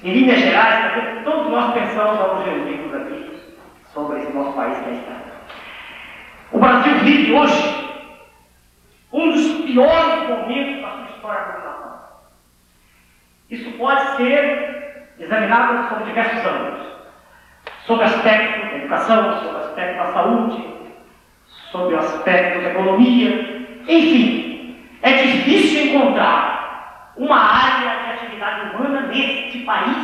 Em linhas gerais, porque todos nós pensamos alguns reunidos aqui sobre esse nosso país que é estranho. O Brasil vive hoje um dos piores momentos da sua história constitucional. Isso pode ser examinado sob diversos ângulos. Sob o aspecto da educação, sob o aspecto da saúde, sob o aspecto da economia, enfim, é difícil encontrar uma área de atividade humana neste país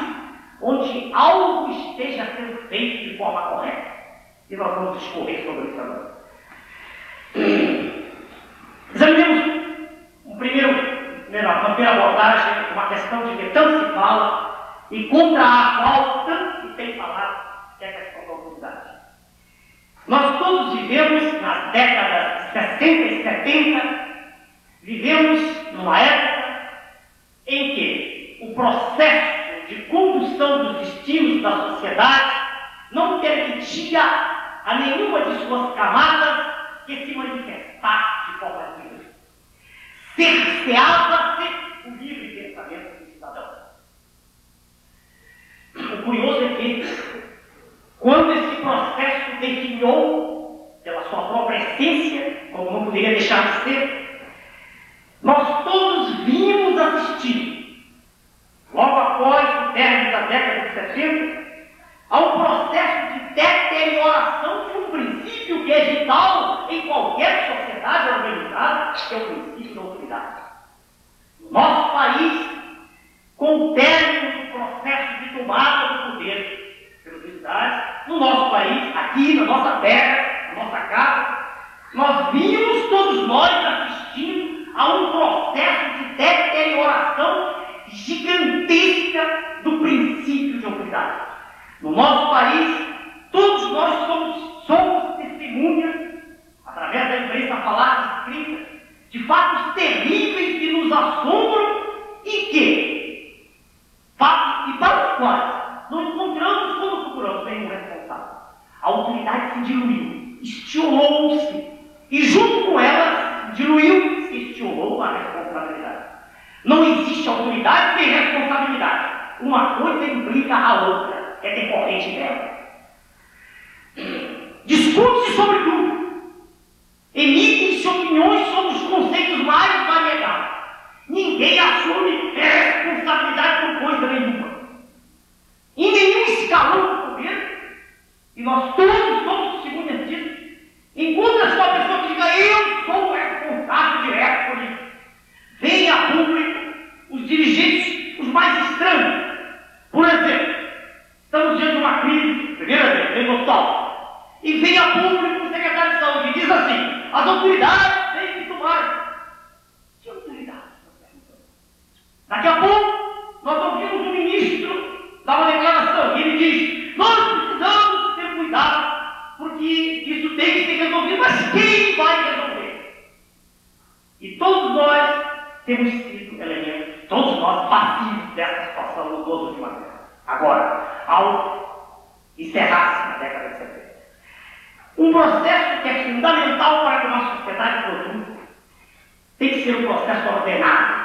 onde algo esteja sendo feito de forma correta. E nós vamos discorrer sobre isso agora. Examinemos uma primeira abordagem, uma questão de que tanto se fala e contra a qual tanto se tem falado, que é a questão da autoridade. Nós todos vivemos nas décadas de 60 e 70, vivemos numa época em que o processo de condução dos destinos da sociedade não permitia a nenhuma de suas camadas que se manifestasse de forma livre. Cerceava-se o livre pensamento do cidadão. O curioso é que, quando esse processo definhou pela sua própria essência, como não poderia deixar de ser, nós todos vimos assistir, logo após o término da década de 70, a um processo de deterioração de um princípio que é vital em qualquer sociedade organizada, que é o princípio da autoridade. No nosso país, com o término do processo de tomada do poder pelos militares, no nosso país, aqui na nossa terra, na nossa casa, nós vimos todos nós assistindo a um processo de deterioração gigantesca do princípio de autoridade. No nosso país, todos nós somos testemunhas, através da imprensa falada e escrita, de fatos terríveis que nos assombram e para os quais não encontramos como procuramos nenhum responsável. A autoridade se diluiu, estiolou-se, e junto com ela se diluiu, se estiolou a responsabilidade. Não existe autoridade sem responsabilidade. Uma coisa implica a outra. É decorrente dela. Discute-se sobre tudo. Emitem-se opiniões sobre os conceitos mais variegados. Ninguém assume responsabilidade por coisa nenhuma. Em nenhum escalão do poder, e nós todos somos testemunhas disso, encontra-se uma pessoa que diga: eu sou o responsável direto por isso. Vem a público os dirigentes, os mais estranhos. Por exemplo, estamos diante de uma crise, primeira vez, vem no hospital, e vem a público o secretário de saúde e diz assim: as autoridades têm que tomar. Que autoridade? Daqui a pouco, nós ouvimos o ministro dar uma declaração, e ele diz: nós precisamos ter cuidado, porque isso tem que ser resolvido, mas quem vai resolver? E todos nós temos sido elementos, todos nós passivos dessa situação nos dois últimos anos. Agora, ao encerrar-se na década de 70, um processo que é fundamental para que a nossa sociedade produza tem que ser um processo ordenado.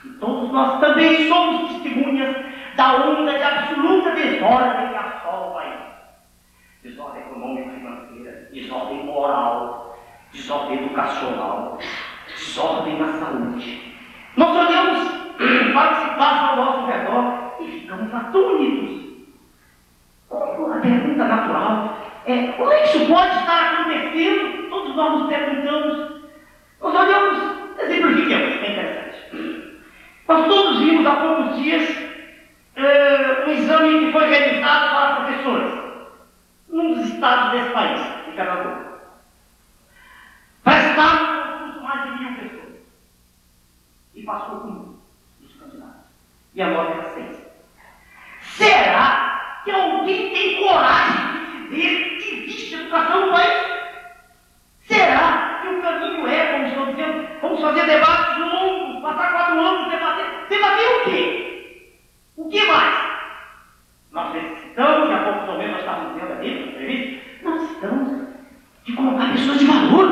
E todos nós também somos testemunhas da onda de absoluta desordem que assola o país. Desordem econômica e financeira, desordem moral, desordem educacional, desordem na saúde. Nós olhamos para o que se passa ao nosso redor e ficamos atônitos. A pergunta natural é: como é que isso pode estar acontecendo? Todos nós nos perguntamos. Nós olhamos, exemplifiquemos, é interessante. Nós todos vimos há poucos dias um exame que foi realizado para professores num dos estados desse país, em Pernambuco. Prestaram um concurso mais de 1000 pessoas e passou com um dos candidatos. E a nota era 6. Será que alguém tem coragem de dizer que existe educação no país? Será que o caminho é, como estou dizendo, vamos fazer debates longos, passar 4 anos debatendo? Debater o quê? O que mais? Nós necessitamos, e há poucos momentos nós estávamos dizendo ali na entrevista, nós necessitamos de colocar pessoas de valor.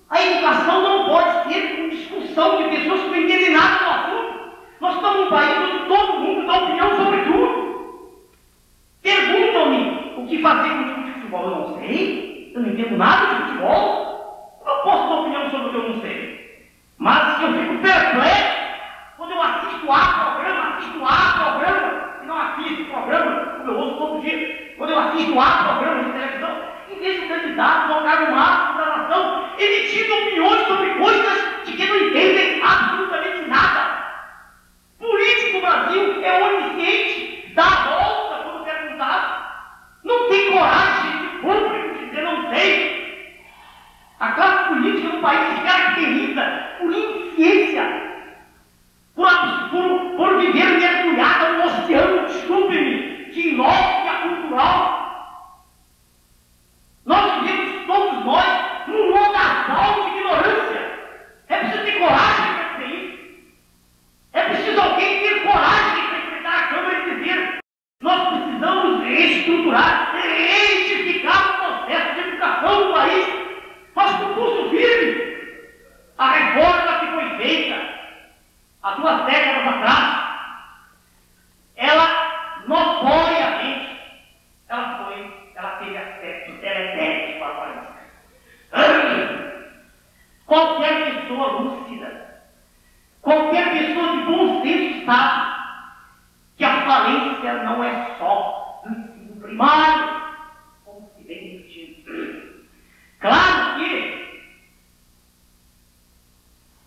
A educação não pode ser uma discussão de pessoas que não entendem nada do assunto. Nós estamos num país onde todo mundo dá opinião sobre tudo. não entendo nada de futebol, eu posso dar opinião sobre o que eu não sei. Mas eu fico perplexo quando eu assisto A programa, e não assisto programa, como eu ouço todo dia, quando eu assisto A programa de televisão, e vejo o candidato colocar no máximo da nação, emitindo opiniões sobre coisas de que não entendem absolutamente nada. Político no Brasil é onisciente, dá a volta quando perguntado, não tem coragem de público de dizer não sei. A classe política no país se caracteriza por ineficiência, por viver mergulhada no oceano estúpido de inócia cultural. Nós vivemos, todos nós, num lodazal de ignorância. É preciso ter coragem para dizer isso. É preciso alguém ter coragem para enfrentar a Câmara e dizer: nós precisamos reestruturar, reedificar o processo de educação do país, mas com pulso firme. A reforma que foi feita há 2 décadas atrás, ela notoriamente, ela teve aspectos teletéricos para o país. Qualquer pessoa lúcida, qualquer pessoa de bom senso sabe que a falência não é só do ensino primário, como se vem repetindo. Claro que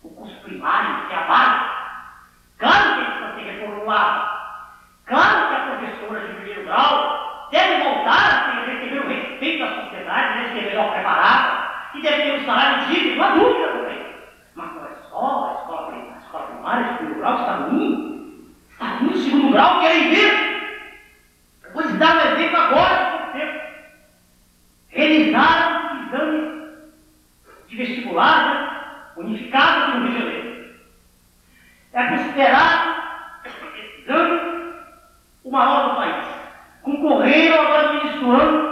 o curso primário é a base. Claro que ele precisa ser reformulado. Claro que a professora de primeiro grau deve voltar a receber o respeito da sociedade, deve ser melhor preparada e deve ter um salário digno, não há dúvida também. Mas não é só a escola primária de primeiro grau que está ruim. Está ruim no segundo grau, querem ver? Eu vou lhes dar um exemplo agora, há pouco tempo. Realizaram exames de vestibular unificados no Rio de Janeiro. É considerado esse exame o maior do país. Concorreram agora no início do ano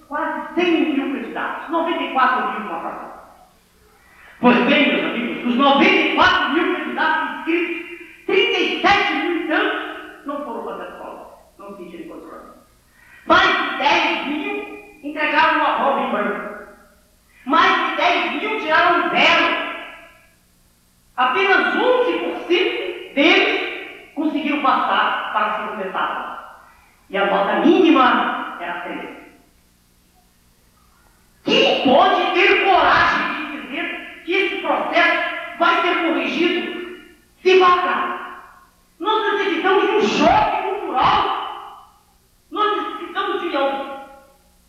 quase 100 mil candidatos, 94 mil com a fração. Pois bem, meus amigos, dos 94 mil candidatos inscritos, 37 mil tantos não foram fazer a escola, não se sentiram condições. Mais de 10 mil entregaram uma prova em branco. Mais de 10 mil tiraram 0. Apenas 11% deles conseguiram passar para a segunda etapa. E a nota mínima era 3. Quem pode ter coragem de dizer que esse processo vai ser corrigido devagar? Nós necessitamos de um choque cultural. Nós necessitamos de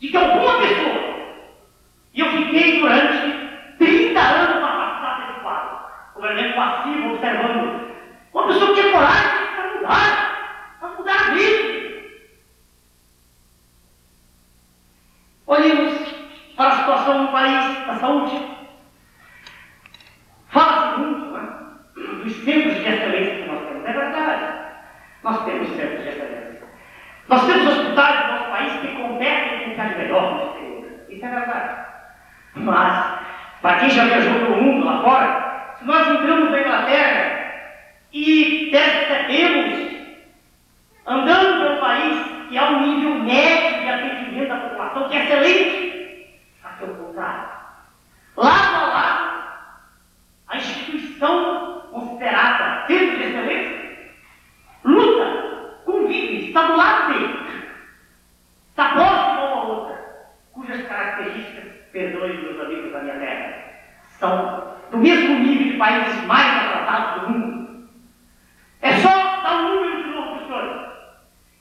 que alguma pessoa, e eu fiquei durante 30 anos para passar desse quadro, como elemento passivo, observando, uma pessoa que tinha coragem para mudar a vida. Olhemos para a situação no país da saúde. Fala-se muito, né, dos centros de excelência que nós temos. É verdade, nós temos centros de excelência. Nós temos hospitais no nosso país que competem com o que há de melhor no exterior. Isso é verdade. Mas, para quem já viajou pelo mundo lá fora, se nós entramos na Inglaterra e percebemos, andando pelo país, que há um nível médio de atendimento da população que é excelente, aqui é o contrário. Lado a lado, a instituição considerada centro de excelência luta, convive, está do lado dele, está próximo uma à outra, cujas características, perdoem meus amigos da minha terra, são do mesmo nível de países mais atrasados do mundo. É só dar um número de novo, professores.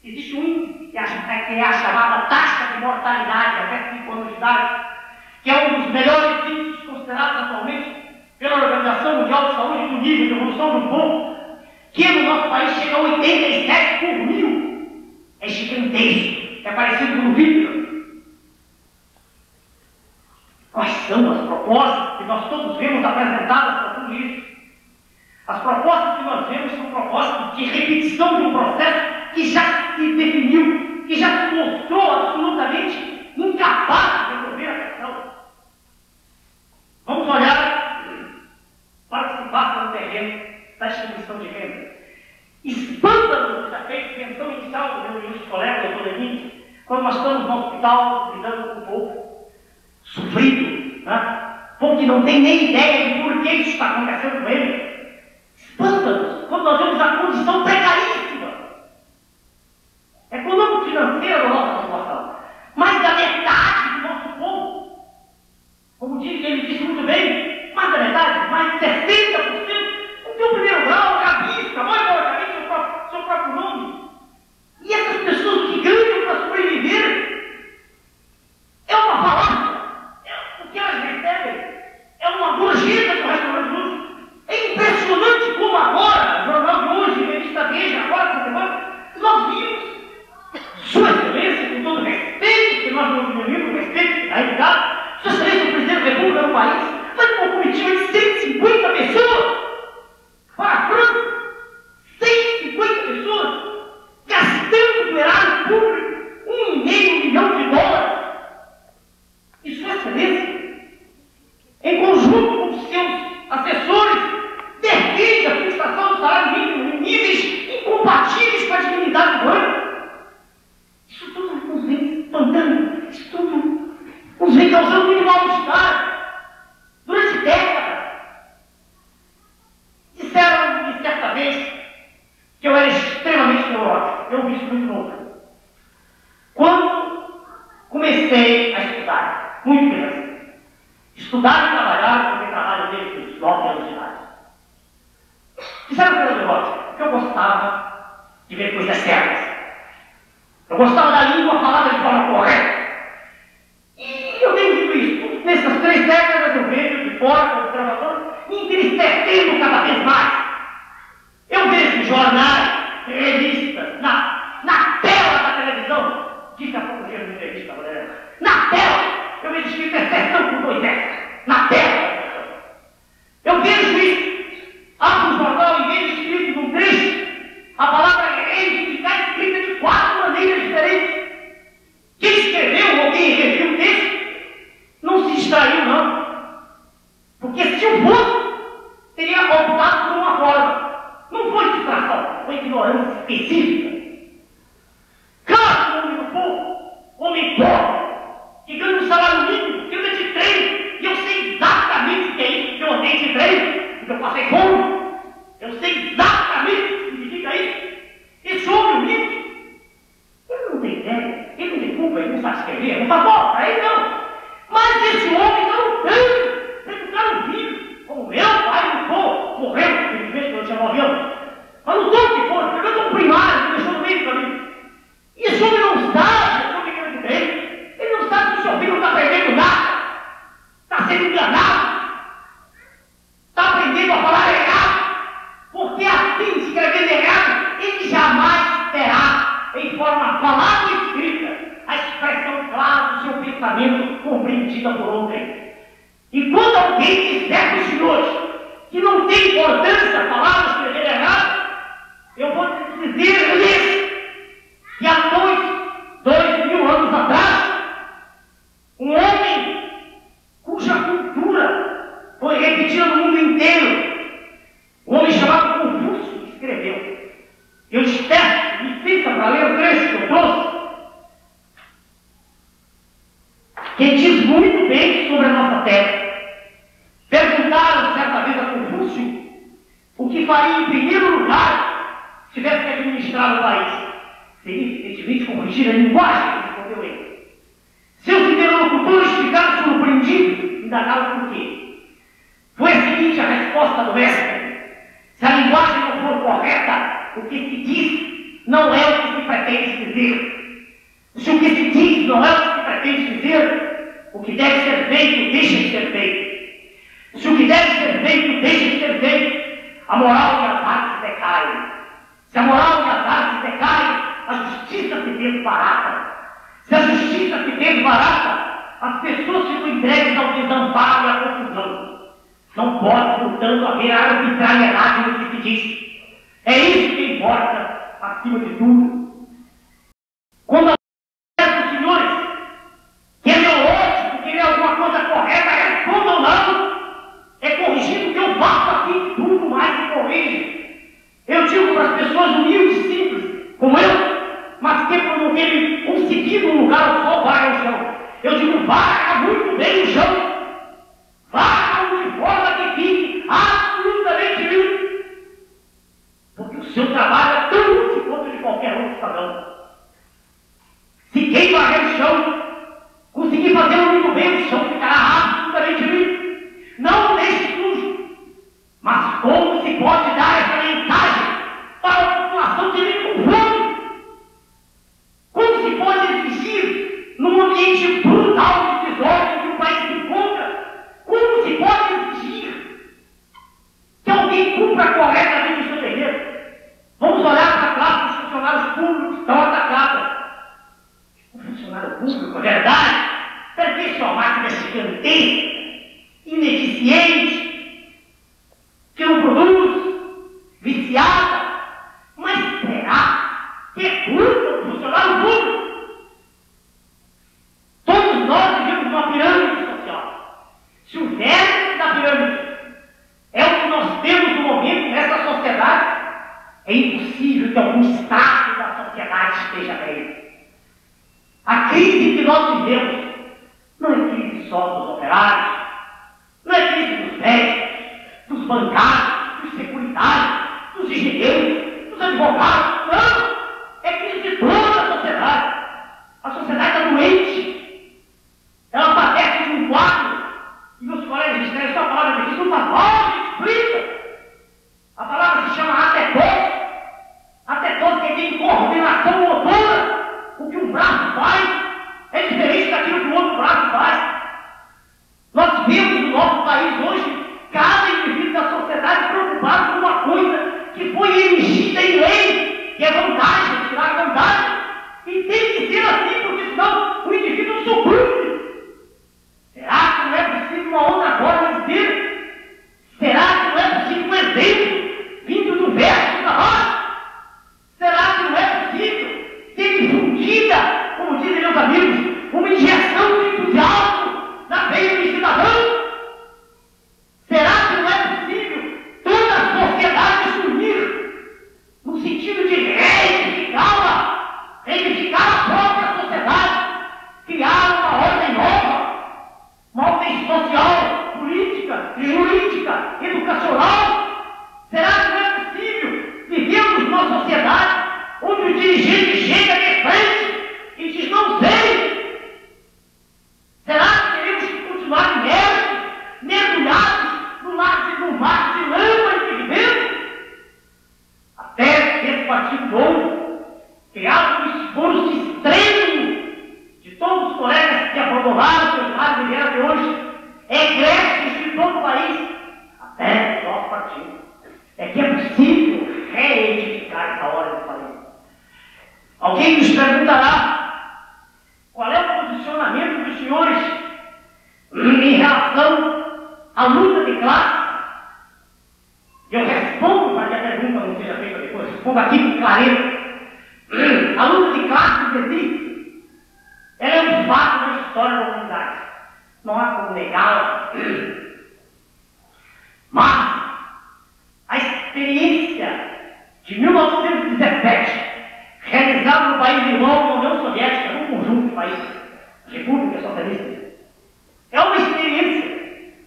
Existe um índice que é a chamada taxa de mortalidade até 5 anos de idade, que é um dos melhores índices considerados atualmente pela Organização Mundial de Saúde do nível de evolução do povo, que no nosso país chega a 87 por mil. É gigantesco, é parecido com o Hitler. Quais são as propostas que nós todos vemos apresentadas para tudo isso? As propostas que nós vemos são propostas de repetição de um processo que já se definiu, que já se mostrou absolutamente incapaz de resolver a questão. Vamos olhar para o que se passa no terreno da distribuição de renda. Espanta-nos que já fez menção inicial do meu ilustre colega, doutor Lenin, quando nós estamos no hospital lidando com o povo. porque não tem nem ideia de por que isso está acontecendo com ele. Espanta-nos quando nós vemos a condição precaríssima econômico-financeira da nossa população. Mais da metade do nosso povo, como disse, ele disse muito bem, mais da metade, mais de 60%, não tem o primeiro grau, cabisca, vai embora, cabisca, seu próprio nome. E essas pessoas que ganham para sobreviver, é uma falácia. O que elas recebem é uma gorjeta do restaurante de hoje. É impressionante como agora, no jornal de hoje, revista Veja, agora essa semana, nós vimos Sua Excelência, com todo respeito, que nós não diminuímos o respeito da realidade, Sua Excelência, o Presidente da República do país, faz uma comitiva de 150 pessoas para a França. 150 pessoas gastando do erário público $1,5 milhão. E Sua Excelência, em conjunto com os seus assessores, defende a fixação do salário mínimo em níveis incompatíveis com a dignidade humana. Isso tudo nos vem espantando, isso tudo nos vem causando muito mal-estar durante décadas. Disseram-me certa vez que eu era extremamente neurótico. Eu vi isso muito novo. Quando comecei a estudar, muito criança, estudar e trabalhar, porque trabalho desde os 9 anos de idade. Disseram que eu era neurótico, porque eu gostava de ver coisas sérias. Eu gostava da língua falada de forma correta. E eu tenho dito isso. Nessas 3 décadas eu vejo de fora, como observador, me entristecendo cada vez mais. Eu vejo jornais, revistas, na tela da televisão. Disse há pouco dia numa entrevista, na tela, eu vejo escrito exceção com 2 S. Na tela. Eu vejo isso. Abro o jornal e vejo escrito num trecho a palavra rei que está escrita de 4 maneiras diferentes. Quem escreveu ou quem reviu o texto não se distraiu, não. Porque se o fosse, teria optado por uma forma. Não foi distração, foi ignorância específica. Claro que o homem do povo, homem pobre, que ganha um salário mínimo, que anda de trem, e eu sei exatamente o que é isso, que eu andei de trem, porque eu passei fome. Eu sei exatamente o que significa isso. Esse homem humilde, ele não tem ideia, ele não tem culpa, ele não sabe escrever, não faz bola para ele não. Mas esse homem não tem, ele está no filho, como meu pai não for, morreu, infelizmente, quando eu tinha 9 anos. Mas não sei o que for, porque eu estou primário, me deixou no meio do caminho. E esse homem não sabe, eu estou querendo dizer, ele não sabe que o seu filho não está aprendendo nada, está sendo enganado, está aprendendo a falar errado. Porque assim, escrevendo errado, ele jamais terá, em forma falada e escrita, a expressão clara do seu pensamento compreendida por outrem. E quando alguém disser para os senhores que não tem importância falar ou escrever errado, eu vou dizer-lhes que há 2.000 anos atrás, um homem cuja cultura foi repetida no mundo inteiro, um homem chamado Confúcio escreveu. Eu espero, licença para ler o trecho que eu trouxe, que diz muito bem sobre a nossa terra. Perguntaram certa vez a Confúcio o que faria em primeiro lugar se tivesse que administrar o país. Seria, evidentemente, corrigir a linguagem, respondeu ele. Seus interlocutores ficaram surpreendidos, indagaram por quê. Foi a seguinte a resposta do mestre: se a linguagem não for correta, o que se diz não é o que se pretende dizer. Se o que se diz não é o que se pretende dizer, o que deve ser feito deixa de ser feito. Se o que deve ser feito deixa de ser feito, a moral e as artes decaem. Se a moral e as artes decaem, a justiça se desbarata. Se a justiça se desbarata, as pessoas ficam entregues ao desamparo e à confusão. Não pode, portanto, haver arbitrariedade no que se diz. É isso que importa, acima de tudo. Quando os senhores querem lógico, querem alguma coisa correta, respondam não. É corrigindo que eu faço aqui, tudo mais que corrige. Eu digo para as pessoas humildes e simples, como eu, mas que por não terem conseguido um lugar, o sol vai ao chão. Eu digo, varra muito bem o chão. Varra incompetência, ineficiente, que não produz, viciada. Mas será que é culpa do funcionário público? Todos nós vivemos uma pirâmide social. Se o vértice da pirâmide é o que nós temos no momento nessa sociedade, é impossível que algum estado da sociedade esteja bem. A crise que nós vivemos não é crise só dos operários, não é crise dos médicos, dos bancários, dos securitários, dos engenheiros, dos advogados, não! É crise de toda a sociedade. A sociedade está doente. Ela padece de um quadro. E meus colegas de estranhos só palavra aqui, não fala, explica. A palavra se chama atetose. Atetose que tem coordenação motora. O que um braço faz é diferente daquilo que o outro braço faz. Nós vemos no nosso país hoje cada indivíduo da sociedade preocupado com uma coisa que foi erigida em lei, que é vantagem, tirar vantagem. E tem que ser assim, porque senão o indivíduo sucumbe. Será que não é possível uma outra forma de ser? Será que não é possível um exemplo vindo do verso da rocha? Será que não é possível ser difundida, como dizem meus amigos, uma injeção de entusiasmo na veia do cidadão? Será que não é possível toda a sociedade se unir no sentido de reivindicar a própria sociedade, criar uma ordem nova, uma ordem social, política, jurídica, educacional? Será que não é possível vivermos numa sociedade onde o dirigente chega de frente e diz não sei? Será que teremos que continuar imersos, mergulhados no mar de lama em que vivemos? Até que esse partido novo, criado por esforço extremo de todos os colegas que abandonaram seus lares e vieram de hoje, egressos de todo o país, até o nosso partido, é que é possível reedificar essa hora do país. Alguém nos perguntará qual é o posicionamento dos senhores em relação à luta de classe. Eu respondo para que a pergunta não seja feita depois, respondo aqui com clareza. A luta de classe existe. Ela é um fato da história da humanidade. Não há como negá-la. Mas a experiência de 1917, realizada no país irmão da União Soviética, num conjunto de países, repúblicas socialistas, é uma experiência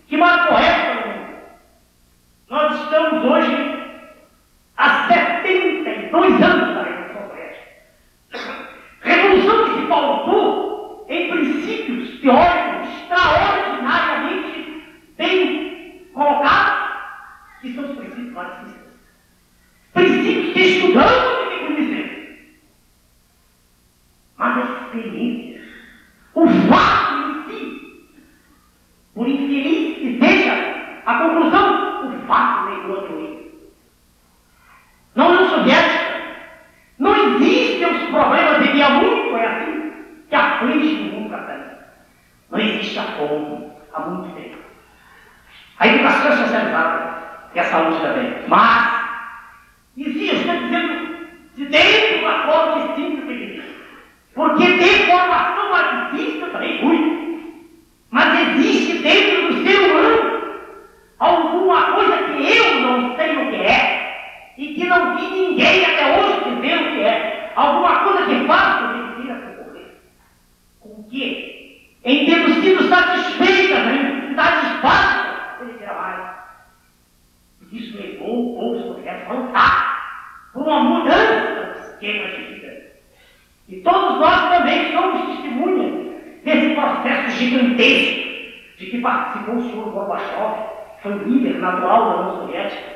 que marcou época no mundo. Nós estamos hoje há 72 anos da Revolução Soviética. Revolução que se pautou em princípios teóricos extraordinariamente bem colocados, que são os princípios marxistas. Princípios que estudamos e que conhecemos. Mas a experiência, o fato em si, por infeliz que seja a conclusão, o fato negou a teoria. Na União Soviética, não existem os problemas de que há muito é assim, que afligem o mundo capitalista. Não existe a fome há muito tempo. A educação é socializada e a saúde também. Mas, existe, eu estou dizendo, de dentro da forma que sim, porque tem formação marxista também ruim. Mas existe dentro do ser humano alguma coisa que eu não sei o que é e que não vi ninguém até hoje dizer o que é. Alguma coisa que faz com que tira para correr. Com o quê? Em termos sido satisfeitas nas necessidades básicas, ele quer mais. Isso levou o povo soviético a lutar por uma mudança dos esquemas de vida. E todos nós também somos testemunhas desse processo gigantesco de que participou o senhor Gorbachev, que foi o líder natural da União Soviética,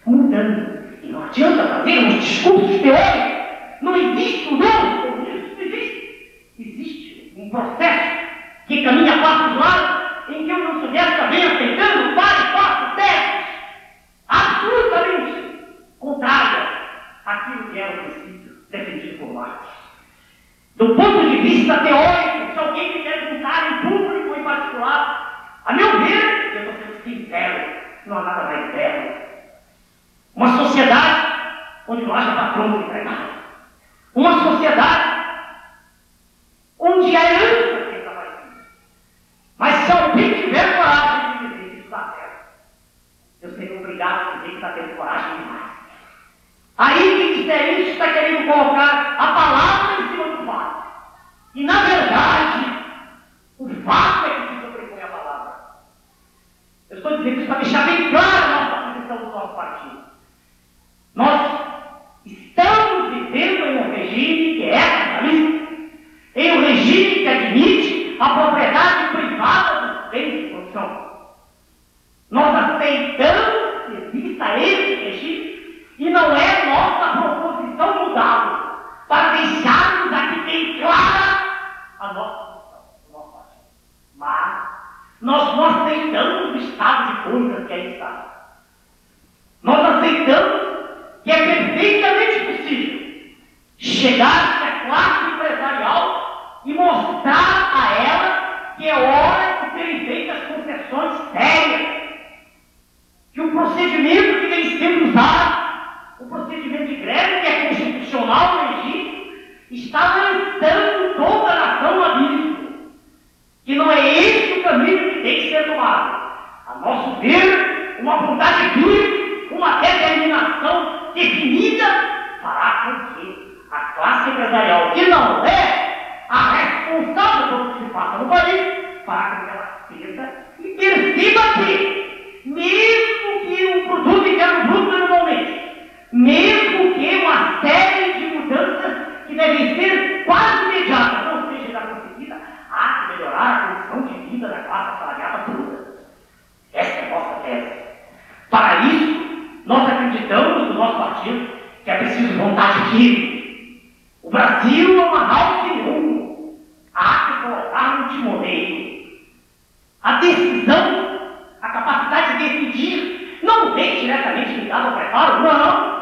mudando. E não adianta fazermos discursos teóricos. Não existe o novo comunismo, não existe. Existe um processo que caminha a passos largos, em que a União Soviética vem aceitando vários passos técnicos absolutamente contrários àquilo que era o princípio defendido por Marx. Do ponto de vista teórico, se alguém me perguntar em público em particular, A meu ver, eu estou sendo sincero, não há nada mais belo. Uma sociedade onde não haja patrão do empregado. Uma sociedade onde a herança seja mais vida. Mas se alguém tiver coragem de dizer que isso dá certo, eu seria obrigado a dizer que está tendo coragem demais. Aí quem disser isso está querendo colocar a palavra em cima do fato. E na verdade, o fato é que se sobrepõe a palavra. Eu estou dizendo isso para deixar bem clara a nossa posição do nosso partido. Nós estamos vivendo em um regime que é capitalista, em um regime que admite a propriedade privada dos bens de produção. Nós aceitamos que exista esse regime e não é nossa proposição mudá-lo, para deixarmos aqui bem clara a nossa posição, o nosso partido. Mas nós não aceitamos o estado de coisas que aí está. Nós aceitamos que é perfeitamente possível chegar à classe empresarial e mostrar a ela que é hora de serem feitas concessões sérias, que o procedimento que vem sendo usado, o procedimento de greve, que é constitucional no regime, está lançando toda a nação no abismo, que não é esse o caminho que tem que ser tomado. A nosso ver, uma vontade firme, uma determinação definida fará com que a classe empresarial, que não é a responsável pelo que se passa no país, fará com que ela ceda e perceba que, mesmo que o produto interno bruto não aumente, mesmo que uma série de mudanças que devem ser quase imediatas não seja já conseguida, há que melhorar a condição de vida da classe assalariada toda. Essa é a nossa tese. Para isso, nós acreditamos no nosso partido que é preciso vontade firme. O Brasil é uma nau sem rumo. Há que colocar no timoneiro. A decisão, a capacidade de decidir, não vem diretamente ligada ao preparo, não.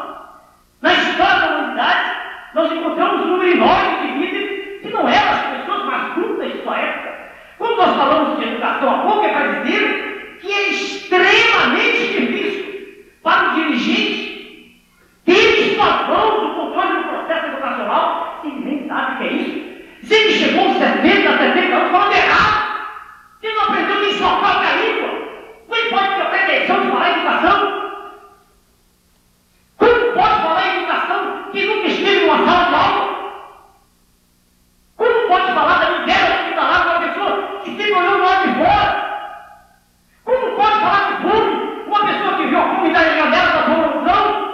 Na história da humanidade, nós encontramos um número enorme de líderes que não eram as pessoas mais cultas de sua época. Quando nós falamos de educação há pouco, é para dizer que é extremamente difícil para o dirigente ter em suas mãos o controle do processo educacional, se ele nem sabe o que é isso. Se ele chegou aos 70 anos falando errado, se ele não aprendeu nem sua própria língua, como ele pode ter a pretensão de falar em educação? Como pode falar em educação que nunca esteve numa sala de aula? Como pode falar da miséria hospitalar de uma pessoa que sempre olhou do lado de fora? Como pode falar de fome uma pessoa que viu a fome da janela da revolução?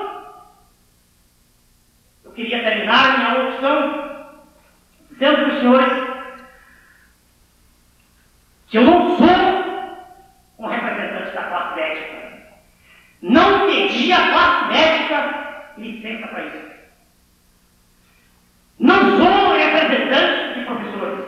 Eu queria terminar minha locução dizendo para os senhores que eu não sou um representante da classe médica. Não pedi à classe médica licença para isso. Não sou um representante de professores.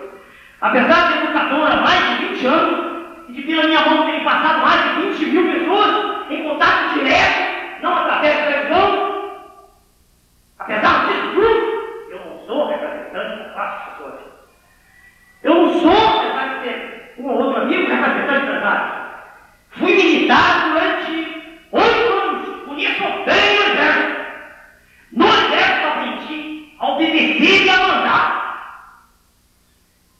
Apesar de educador há mais de 20 anos e de pela minha mão terem passado mais de 20 mil pessoas em contato direto, não através da televisão, apesar disso tudo, eu não sou representante da classe de professores. Eu não sou, apesar de ter um ou outro amigo, representante empresário. Fui militar durante 8 anos, conheço bem o exército. No exército aprendi a obedecer e a mandar.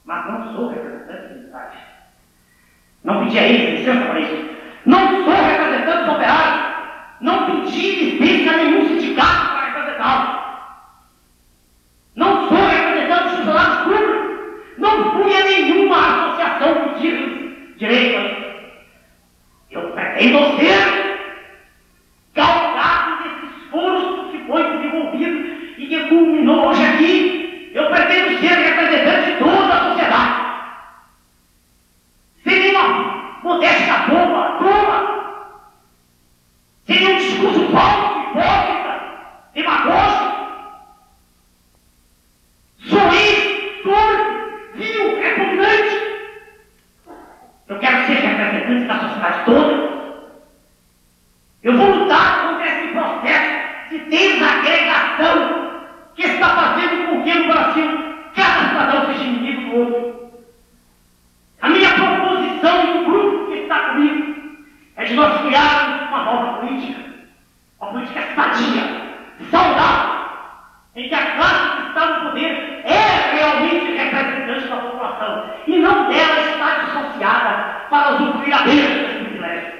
Mas não sou representante militar. Não pedi a eles licença para isso. Não sou representante dos operários. Não pedi licença a nenhum sindicato para representá-los. Não sou representante dos funcionários públicos. Não fui a nenhuma associação pedir direito a isso. Eu pretendo ser galgado desse esforço que foi desenvolvido e que culminou hoje aqui. Eu pretendo ser representante de toda a sociedade. Sem nenhuma modéstia boba, sem nenhum discurso falso, hipócrita, demagógico, soez, torpe, vil, repugnante. Eu quero ser representante da sociedade toda. Eu vou lutar contra esse processo de desagregação que está fazendo com que no Brasil cada cidadão seja inimigo do outro. A minha proposição e o grupo que brincadeira com esse privilégio.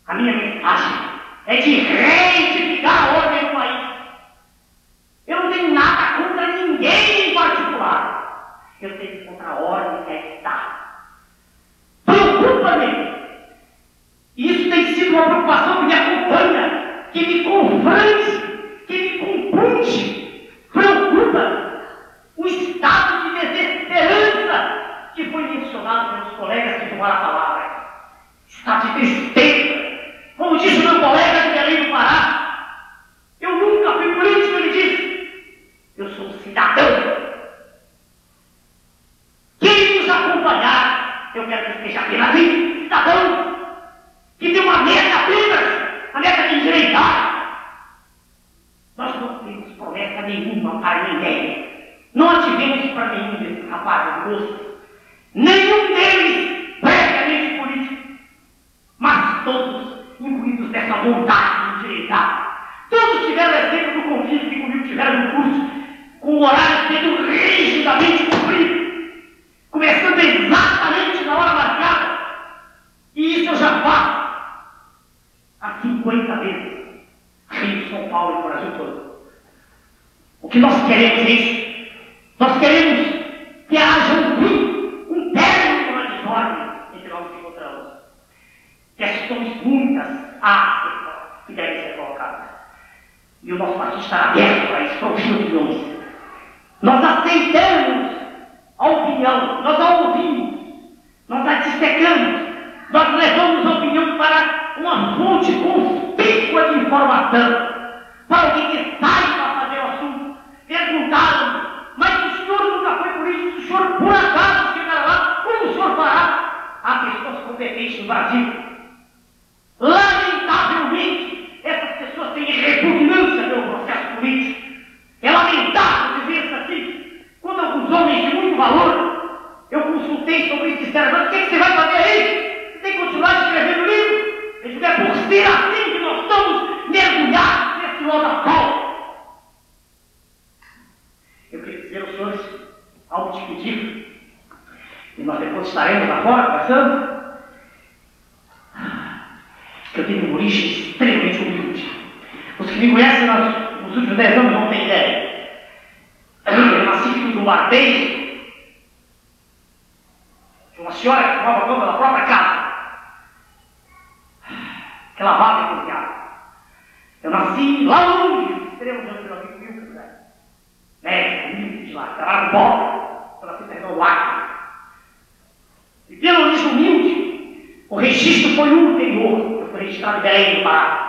A minha mensagem é de reedificar a ordem do país. Eu não tenho nada contra ninguém em particular. Eu tenho contra a ordem que é está. Preocupa-me. E isso tem sido uma preocupação que me acompanha, que me confrante, que me compunge. Preocupa-me o estado de desesperança que foi mencionado pelos colegas que tomaram a palavra. Estado de tristeza. Como disse o meu colega de Belém do Pará, eu nunca fui político, ele disse. Eu sou um cidadão. Quem nos acompanhar, eu quero que esteja apenas aí, cidadão, que tem uma meta apenas, a meta de endireitar. Nós não temos promessa nenhuma para ninguém. Não ativemos para nenhum desses rapazes moços. Nenhum deles previamente político. Mas todos imbuídos dessa vontade de endireitar. Todos tiveram exemplo do conflito que comigo tiveram no curso, com o horário sendo rigidamente cumprido, começando exatamente na hora marcada. E isso eu já faço há 50 vezes. Rio, São Paulo e o Brasil todo. O que nós queremos é isso. Nós queremos que haja um fim, um término de uma desordem entre nós nos encontramos. Que as questões muitas que devem ser colocadas. E o nosso partido está aberto para isso, para ouvir opiniões. Nós aceitamos a opinião, nós a ouvimos, nós a dissecamos, nós levamos a opinião para uma fonte conspícua de informação, para alguém que saiba fazer o assunto. Perguntaram, mas o senhor nunca foi político, o senhor por acaso chegará lá, como o senhor fará? Há pessoas competentes no Brasil. Lamentavelmente, essas pessoas têm repugnância pelo processo político. É lamentável dizer isso assim. Quando alguns homens de muito valor, eu consultei sobre isso e disseram, mas o que você vai fazer aí? Você tem que continuar escrevendo livro? Eles disseram, é por ser assim que nós estamos mergulhados nesse lodazal. Eu queria dizer aos senhores, ao despedir, e nós depois estaremos lá fora conversando, que eu tenho uma origem extremamente humilde. Os que me conhecem nos últimos 10 anos não têm ideia. Eu nasci filho de um barbeiro, de uma senhora que tomava conta da própria casa, que lavava e cozinhava. Eu nasci lá longe, no extremo de onde eu nasci comigo, médico, humilde de lá, trabalhava com bola, eu nasci perto do Acre. E pela origem humilde, o registro foi um anterior. Eu fui registrado em Belém do Pará.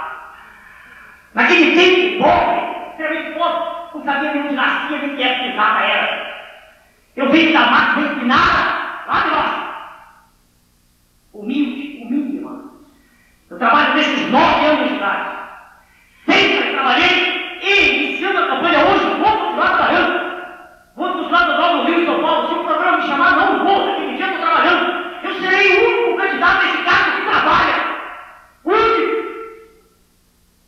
Naquele tempo, pobre, extremamente pobre, não sabia nem onde nascia, nem que época exata era. Eu venho da mata, venho de nada, lá de nós. Humilde, irmão. Eu trabalho desde os 9 anos de idade. Sempre trabalhei e, iniciando a campanha hoje, vou continuar trabalhando. Vou continuar trabalhando no Rio de São Paulo. Se o programa me chamar, não vou, naquele dia eu estou trabalhando. Eu serei o único candidato a esse cargo que trabalha. Único.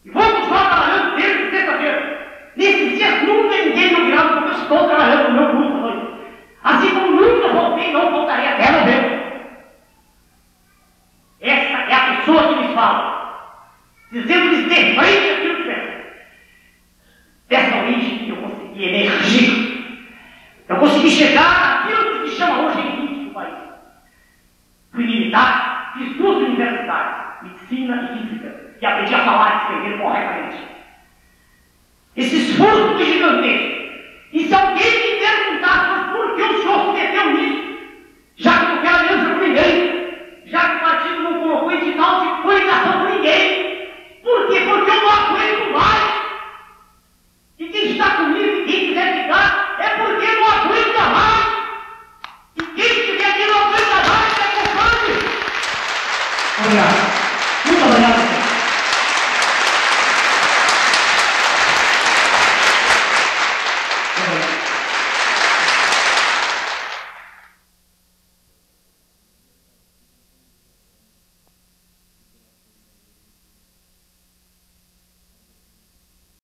E vou continuar trabalhando desde sexta-feira. Nesses dias nunca ninguém me ouvirá, porque eu estou trabalhando no meu curso à noite. Assim como nunca voltei, não voltarei até novembro. Essa é a pessoa que me fala, dizendo-lhes de frente aquilo que pensa. Dessa origem eu consegui emergir. Eu consegui chegar naquilo que se chama hoje em elite do país. Fui militar, fiz 2 universidades, medicina e física, e aprendi a falar e escrever corretamente. Esse esforço foi gigantesco. E se alguém me perguntasse, mas por que o senhor se meteu nisso? Já que não quero aliança com ninguém, já que o partido não colocou edital de coligação com ninguém. Por quê? Porque eu não aguento mais. E quem está comigo e quem quiser ficar, é porque não aguenta mais. E quem estiver aqui não aguenta mais, é culpado. Obrigado.